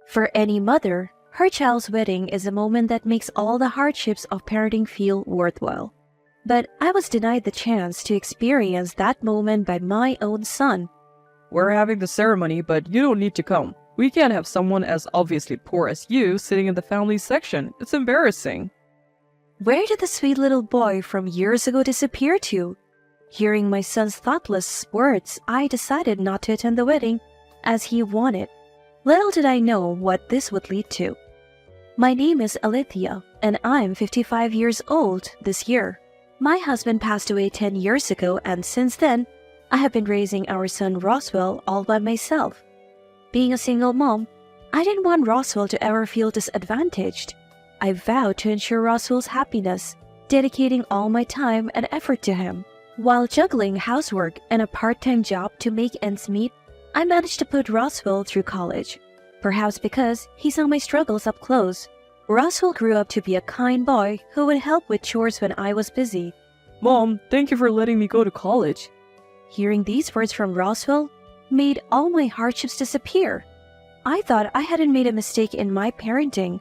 For any mother, her child's wedding is a moment that makes all the hardships of parenting feel worthwhile. But I was denied the chance to experience that moment by my own son. We're having the ceremony, but you don't need to come. We can't have someone as obviously poor as you sitting in the family section. It's embarrassing. Where did the sweet little boy from years ago disappear to? Hearing my son's thoughtless words, I decided not to attend the wedding as he wanted. Little did I know what this would lead to. My name is Alithia, and I'm 55 years old this year. My husband passed away 10 years ago, and since then, I have been raising our son Roswell all by myself. Being a single mom, I didn't want Roswell to ever feel disadvantaged. I vowed to ensure Roswell's happiness, dedicating all my time and effort to him. While juggling housework and a part-time job to make ends meet, I managed to put Roswell through college. Perhaps because he saw my struggles up close, Roswell grew up to be a kind boy who would help with chores when I was busy. Mom, thank you for letting me go to college. Hearing these words from Roswell made all my hardships disappear. I thought I hadn't made a mistake in my parenting,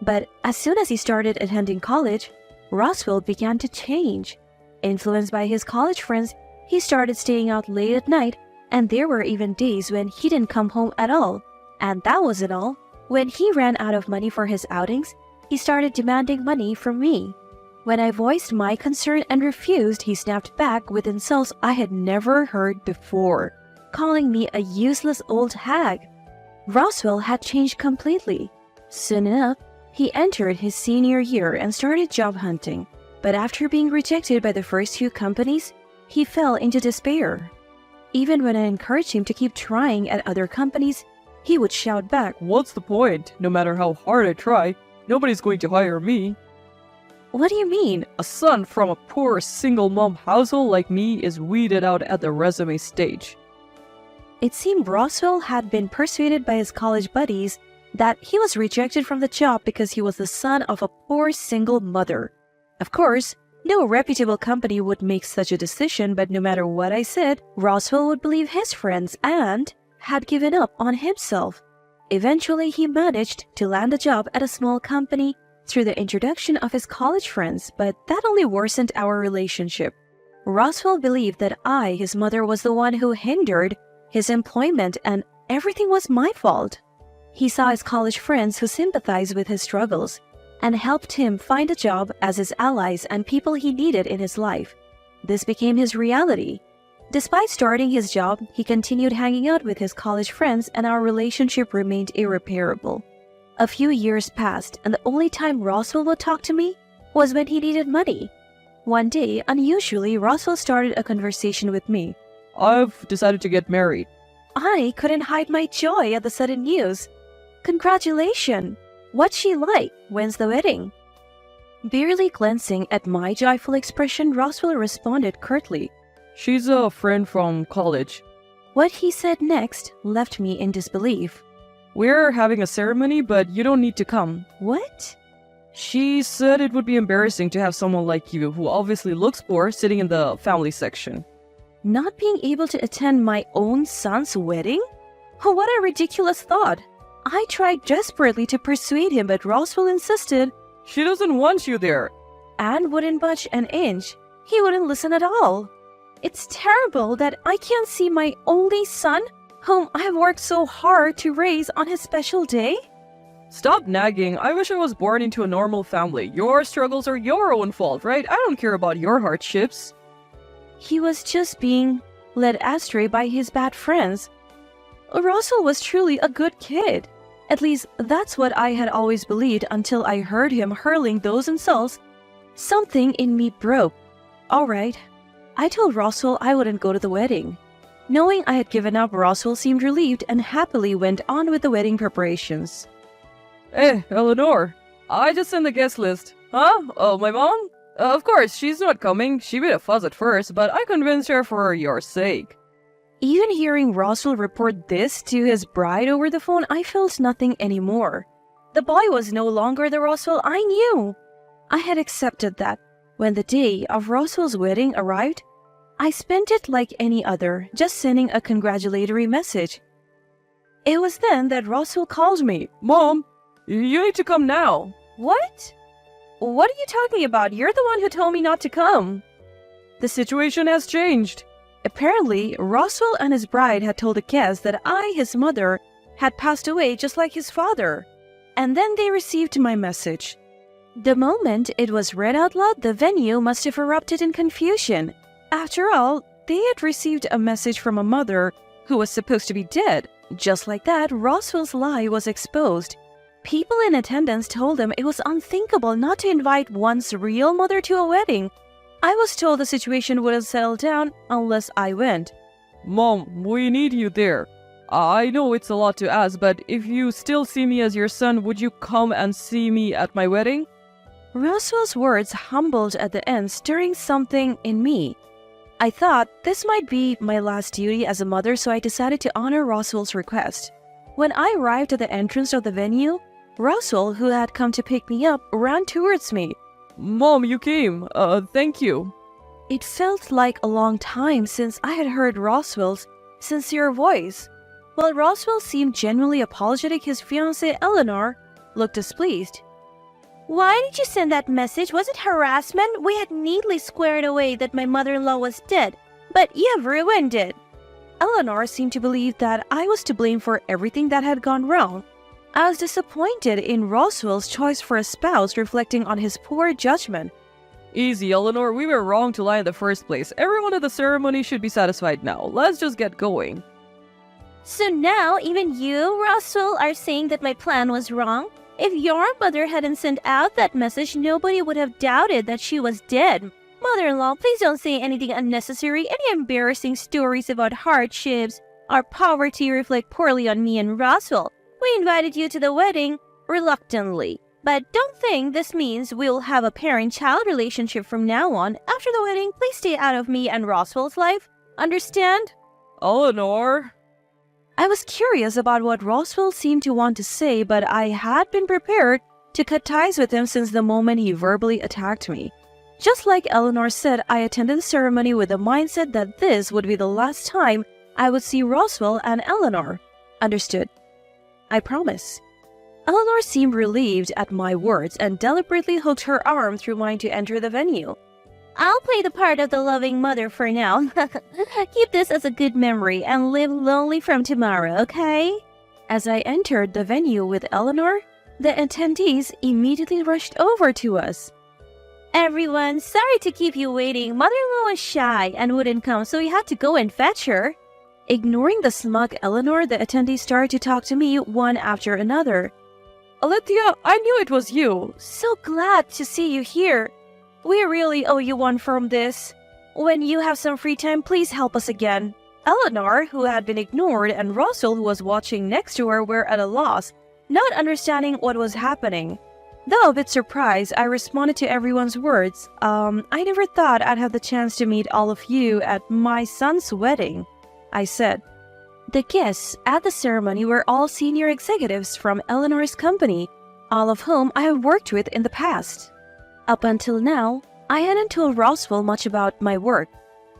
but as soon as he started attending college, Roswell began to change. Influenced by his college friends, he started staying out late at night, and there were even days when he didn't come home at all. And that wasn't all. When he ran out of money for his outings, he started demanding money from me. When I voiced my concern and refused, he snapped back with insults I had never heard before, calling me a useless old hag. Roswell had changed completely. Soon enough, he entered his senior year and started job hunting. But after being rejected by the first few companies, he fell into despair. Even when I encouraged him to keep trying at other companies, he would shout back, What's the point? No matter how hard I try, nobody's going to hire me. "What do you mean?" A son from a poor single mom household like me is weeded out at the resume stage. It seemed Roswell had been persuaded by his college buddies that he was rejected from the job because he was the son of a poor single mother. Of course, no reputable company would make such a decision, but no matter what I said, Roswell would believe his friends and had given up on himself. Eventually, he managed to land a job at a small company through the introduction of his college friends, but that only worsened our relationship. Roswell believed that I, his mother, was the one who hindered his employment and everything was my fault. He saw his college friends who sympathized with his struggles and helped him find a job as his allies and people he needed in his life. This became his reality. Despite starting his job, he continued hanging out with his college friends and our relationship remained irreparable. A few years passed and the only time Roswell would talk to me was when he needed money. One day, unusually, Roswell started a conversation with me. I've decided to get married. I couldn't hide my joy at the sudden news. "Congratulations! What's she like? When's the wedding?" Barely glancing at my joyful expression, Roswell responded curtly. She's a friend from college. What he said next left me in disbelief. We're having a ceremony, but you don't need to come. What? She said it would be embarrassing to have someone like you, who obviously looks poor, sitting in the family section. Not being able to attend my own son's wedding? Oh, what a ridiculous thought. I tried desperately to persuade him, but Roswell insisted. She doesn't want you there. And wouldn't budge an inch. He wouldn't listen at all. It's terrible that I can't see my only son, whom I've worked so hard to raise, on his special day. Stop nagging. I wish I was born into a normal family. Your struggles are your own fault, right? I don't care about your hardships. He was just being led astray by his bad friends. Russell was truly a good kid. At least that's what I had always believed until I heard him hurling those insults. Something in me broke. All right. I told Roswell I wouldn't go to the wedding. Knowing I had given up, Roswell seemed relieved and happily went on with the wedding preparations. Hey, Eleanor. I just sent the guest list. Huh? Oh, my mom? Of course, she's not coming. She made a fuss at first, but I convinced her for your sake. Even hearing Roswell report this to his bride over the phone, I felt nothing anymore. The boy was no longer the Roswell I knew. I had accepted that. When the day of Roswell's wedding arrived, I spent it like any other, just sending a congratulatory message. It was then that Roswell called me. Mom, you need to come now. What? What are you talking about? You're the one who told me not to come. The situation has changed. Apparently, Roswell and his bride had told the guests that I, his mother, had passed away just like his father. And then they received my message. The moment it was read out loud, the venue must have erupted in confusion. After all, they had received a message from a mother who was supposed to be dead. Just like that, Roswell's lie was exposed. People in attendance told him it was unthinkable not to invite one's real mother to a wedding. I was told the situation wouldn't settle down unless I went. Mom, we need you there. I know it's a lot to ask, but if you still see me as your son, would you come and see me at my wedding? Roswell's words humbled at the end, stirring something in me. I thought this might be my last duty as a mother, so I decided to honor Roswell's request. When I arrived at the entrance of the venue, Roswell, who had come to pick me up, ran towards me. Mom, you came. Thank you. It felt like a long time since I had heard Roswell's sincere voice. While Roswell seemed genuinely apologetic, his fiancée, Eleanor, looked displeased. Why did you send that message? Was it harassment? We had neatly squared away that my mother-in-law was dead, but you have ruined it. Eleanor seemed to believe that I was to blame for everything that had gone wrong. I was disappointed in Roswell's choice for a spouse, reflecting on his poor judgment. Easy, Eleanor. We were wrong to lie in the first place. Everyone at the ceremony should be satisfied now. Let's just get going. So now, even you, Roswell, are saying that my plan was wrong? If your mother hadn't sent out that message, nobody would have doubted that she was dead. Mother-in-law, please don't say anything unnecessary. Any embarrassing stories about hardships or poverty reflect poorly on me and Roswell. We invited you to the wedding reluctantly. But don't think this means we'll have a parent-child relationship from now on. After the wedding, please stay out of me and Roswell's life. Understand? Eleanor. I was curious about what Roswell seemed to want to say, but I had been prepared to cut ties with him since the moment he verbally attacked me. Just like Eleanor said, I attended the ceremony with the mindset that this would be the last time I would see Roswell and Eleanor. Understood. I promise. Eleanor seemed relieved at my words and deliberately hooked her arm through mine to enter the venue. I'll play the part of the loving mother for now. Keep this as a good memory and live lonely from tomorrow, okay? As I entered the venue with Eleanor, the attendees immediately rushed over to us. Everyone, sorry to keep you waiting. Mother-in-law was shy and wouldn't come, so we had to go and fetch her. Ignoring the smug Eleanor, the attendees started to talk to me one after another. Alethea, I knew it was you. So glad to see you here. We really owe you one from this. When you have some free time, please help us again. Eleanor, who had been ignored, and Roswell, who was watching next to her, were at a loss, not understanding what was happening. Though a bit surprised, I responded to everyone's words. I never thought I'd have the chance to meet all of you at my son's wedding, I said. The guests at the ceremony were all senior executives from Eleanor's company, all of whom I have worked with in the past. Up until now, I hadn't told Roswell much about my work.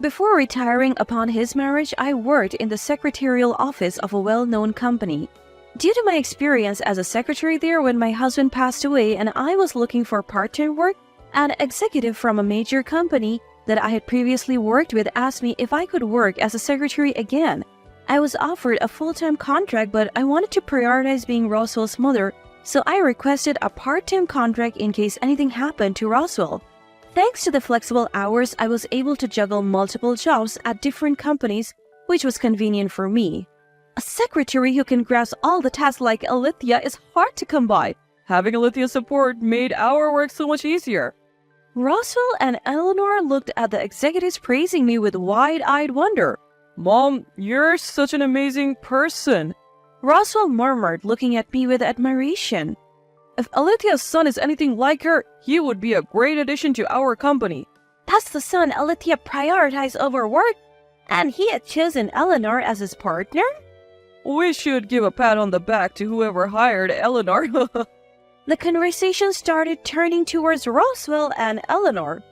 Before retiring upon his marriage, I worked in the secretarial office of a well-known company. Due to my experience as a secretary there when my husband passed away and I was looking for part-time work, an executive from a major company that I had previously worked with asked me if I could work as a secretary again. I was offered a full-time contract, but I wanted to prioritize being Roswell's mother, so I requested a part-time contract in case anything happened to Roswell. Thanks to the flexible hours, I was able to juggle multiple jobs at different companies, which was convenient for me. A secretary who can grasp all the tasks like Alethea is hard to come by. Having Alethea's support made our work so much easier. Roswell and Eleanor looked at the executives praising me with wide-eyed wonder. Mom, you're such an amazing person. Roswell murmured, looking at me with admiration. If Alethea's son is anything like her, he would be a great addition to our company. That's the son Alethea prioritized over work, and he had chosen Eleanor as his partner? We should give a pat on the back to whoever hired Eleanor. The conversation started turning towards Roswell and Eleanor.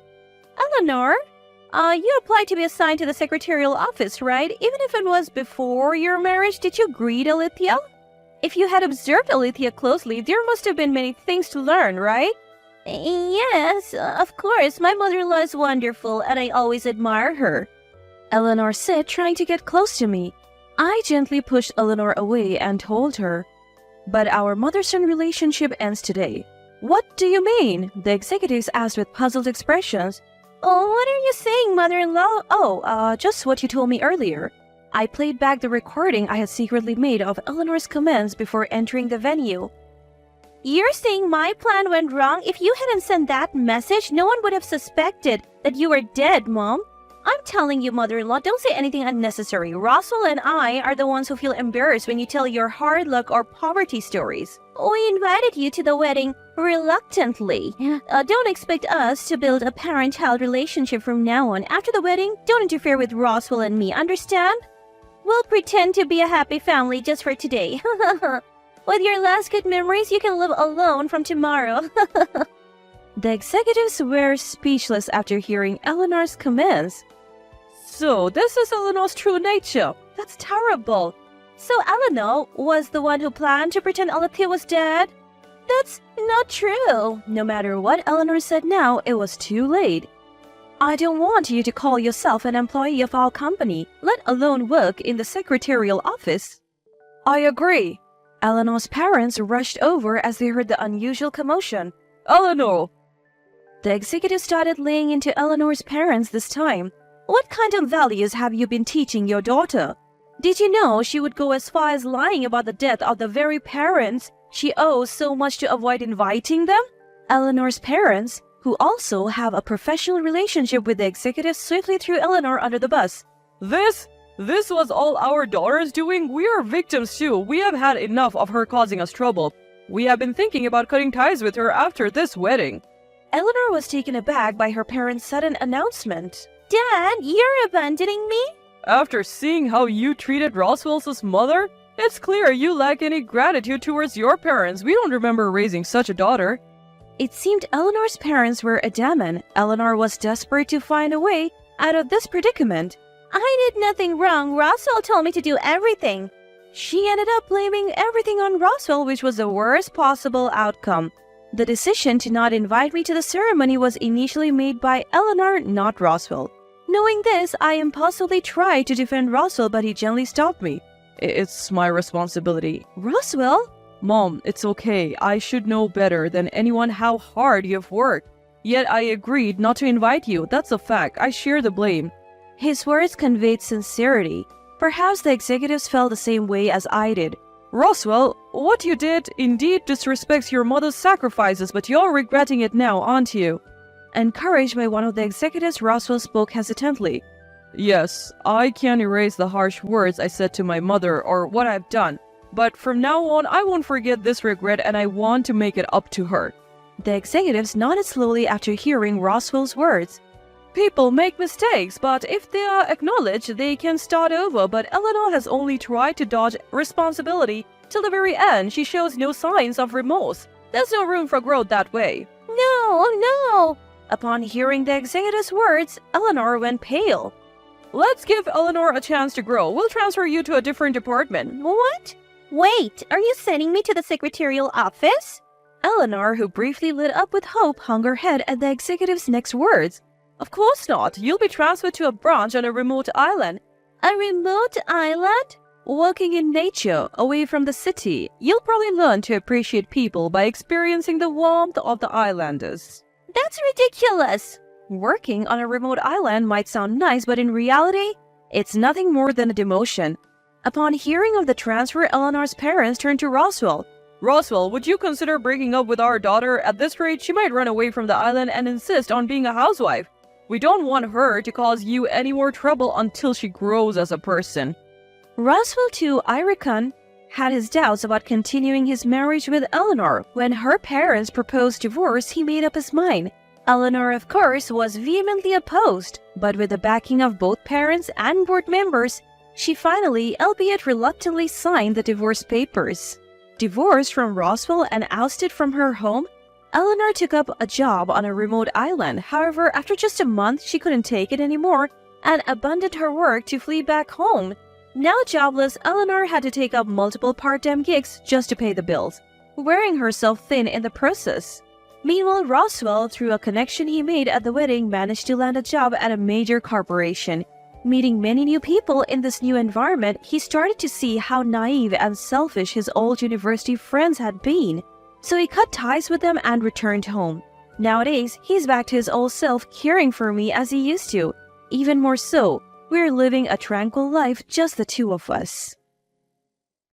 Eleanor? You applied to be assigned to the secretarial office, right? Even if it was before your marriage, did you greet Alethea? If you had observed Alethea closely, there must have been many things to learn, right? Yes, of course. My mother-in-law is wonderful, and I always admire her. Eleanor said, trying to get close to me. I gently pushed Eleanor away and told her, "But our mother-son relationship ends today." "What do you mean?" the executives asked with puzzled expressions. Oh, what are you saying, mother-in-law? Just what you told me earlier. I played back the recording I had secretly made of Eleanor's comments before entering the venue. You're saying my plan went wrong? If you hadn't sent that message, no one would have suspected that you were dead, Mom. I'm telling you, mother-in-law, don't say anything unnecessary. Roswell and I are the ones who feel embarrassed when you tell your hard luck or poverty stories. We invited you to the wedding reluctantly. Don't expect us to build a parent-child relationship from now on. After the wedding, don't interfere with Roswell and me, understand? We'll pretend to be a happy family just for today. With your last good memories, you can live alone from tomorrow. The executives were speechless after hearing Eleanor's comments. So, this is Eleanor's true nature. That's terrible. So Eleanor was the one who planned to pretend Alethea was dead? That's not true. No matter what Eleanor said now, it was too late. I don't want you to call yourself an employee of our company, let alone work in the secretarial office. I agree. Eleanor's parents rushed over as they heard the unusual commotion. Eleanor! The executive started laying into Eleanor's parents this time. What kind of values have you been teaching your daughter? Did you know she would go as far as lying about the death of the very parents she owes so much to avoid inviting them? Eleanor's parents, who also have a professional relationship with the executive, swiftly threw Eleanor under the bus. This was all our daughter's doing? We are victims too. We have had enough of her causing us trouble. We have been thinking about cutting ties with her after this wedding. Eleanor was taken aback by her parents' sudden announcement. Dad, you're abandoning me? After seeing how you treated Roswell's mother, it's clear you lack any gratitude towards your parents. We don't remember raising such a daughter. It seemed Eleanor's parents were adamant. Eleanor was desperate to find a way out of this predicament. I did nothing wrong. Roswell told me to do everything. She ended up blaming everything on Roswell, which was the worst possible outcome. The decision to not invite me to the ceremony was initially made by Eleanor, not Roswell. Knowing this, I impulsively tried to defend Roswell, but he gently stopped me. It's my responsibility. Roswell? Mom, it's okay. I should know better than anyone how hard you've worked. Yet I agreed not to invite you. That's a fact. I share the blame. His words conveyed sincerity. Perhaps the executives felt the same way as I did. Roswell, what you did indeed disrespects your mother's sacrifices, but you're regretting it now, aren't you? Encouraged by one of the executives, Roswell spoke hesitantly. Yes, I can't erase the harsh words I said to my mother or what I've done. But from now on, I won't forget this regret and I want to make it up to her. The executives nodded slowly after hearing Roswell's words. People make mistakes, but if they are acknowledged, they can start over. But Eleanor has only tried to dodge responsibility till the very end. She shows no signs of remorse. There's no room for growth that way. No. Upon hearing the executive's words, Eleanor went pale. Let's give Eleanor a chance to grow. We'll transfer you to a different department. What? Wait, are you sending me to the secretarial office? Eleanor, who briefly lit up with hope, hung her head at the executive's next words. Of course not. You'll be transferred to a branch on a remote island. A remote island? Working in nature, away from the city. You'll probably learn to appreciate people by experiencing the warmth of the islanders. That's ridiculous. Working on a remote island might sound nice, but in reality, it's nothing more than a demotion. Upon hearing of the transfer, Eleanor's parents turned to Roswell. Roswell, would you consider breaking up with our daughter? At this rate, she might run away from the island and insist on being a housewife. We don't want her to cause you any more trouble until she grows as a person. Roswell, too, I reckon, had his doubts about continuing his marriage with Eleanor. When her parents proposed divorce, he made up his mind. Eleanor, of course, was vehemently opposed, but with the backing of both parents and board members, she finally, albeit reluctantly, signed the divorce papers. Divorced from Roswell and ousted from her home, Eleanor took up a job on a remote island. However, after just a month, she couldn't take it anymore and abandoned her work to flee back home. Now jobless, Eleanor had to take up multiple part-time gigs just to pay the bills, wearing herself thin in the process. Meanwhile, Roswell, through a connection he made at the wedding, managed to land a job at a major corporation. Meeting many new people in this new environment, he started to see how naive and selfish his old university friends had been. So he cut ties with them and returned home. Nowadays, he's back to his old self, caring for me as he used to. Even more so, we're living a tranquil life, just the two of us.